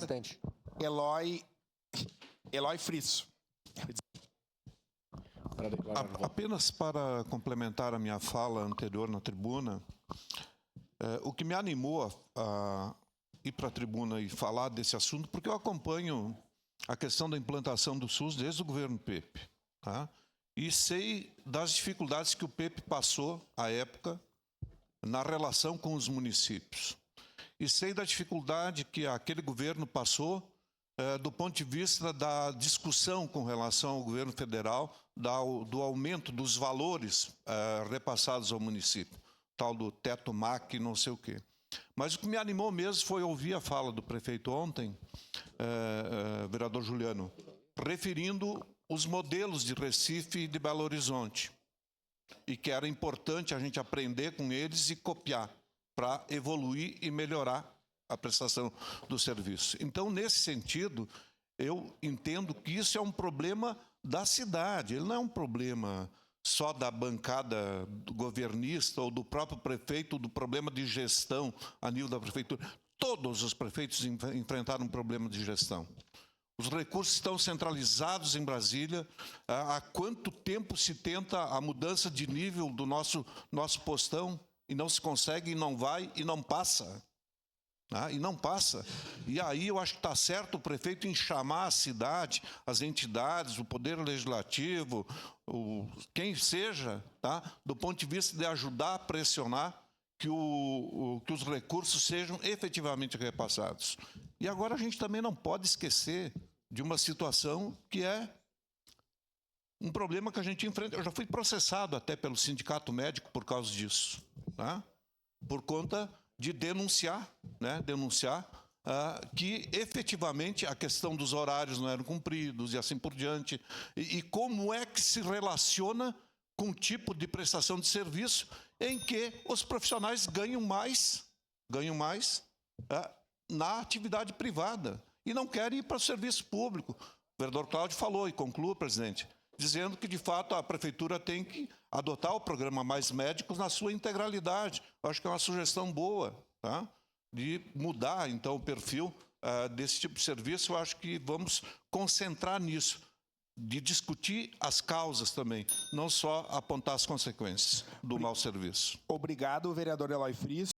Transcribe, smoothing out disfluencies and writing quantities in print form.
presidente. Eloy Frisso. Para declarar o voto. Apenas para complementar a minha fala anterior na tribuna, o que me animou a ir para a tribuna e falar desse assunto, porque eu acompanho a questão da implantação do SUS desde o governo Pepe, tá? E sei das dificuldades que o Pepe passou à época na relação com os municípios. E sei da dificuldade que aquele governo passou do ponto de vista da discussão com relação ao governo federal, do aumento dos valores repassados ao município, tal do teto MAC, não sei o quê. Mas o que me animou mesmo foi ouvir a fala do prefeito ontem, vereador Juliano, referindo os modelos de Recife e de Belo Horizonte, e que era importante a gente aprender com eles e copiar para evoluir e melhorar a prestação do serviço. Então, nesse sentido, eu entendo que isso é um problema da cidade, ele não é um problema só da bancada governista ou do próprio prefeito, ou do problema de gestão a nível da prefeitura. Todos os prefeitos enfrentaram um problema de gestão. Os recursos estão centralizados em Brasília. Há quanto tempo se tenta a mudança de nível do nosso postão e não se consegue, e não vai, e não passa? E não passa. E aí eu acho que está certo o prefeito em chamar a cidade, as entidades, o poder legislativo, quem seja, tá? Do ponto de vista de ajudar a pressionar que os recursos sejam efetivamente repassados. E agora a gente também não pode esquecer de uma situação que é um problema que a gente enfrenta. Eu já fui processado até pelo sindicato médico por causa disso, tá? Por conta de denunciar, que efetivamente a questão dos horários não eram cumpridos e assim por diante. E como é que se relaciona com o tipo de prestação de serviço em que os profissionais ganham mais na atividade privada e não querem ir para o serviço público. O vereador Cláudio falou, e concluo, presidente, dizendo que, de fato, a prefeitura tem que adotar o programa Mais Médicos na sua integralidade. Eu acho que é uma sugestão boa, tá? De mudar, então, o perfil desse tipo de serviço. Eu acho que vamos concentrar nisso, de discutir as causas também, não só apontar as consequências do mau serviço. Obrigado, vereador Eloy Frisso.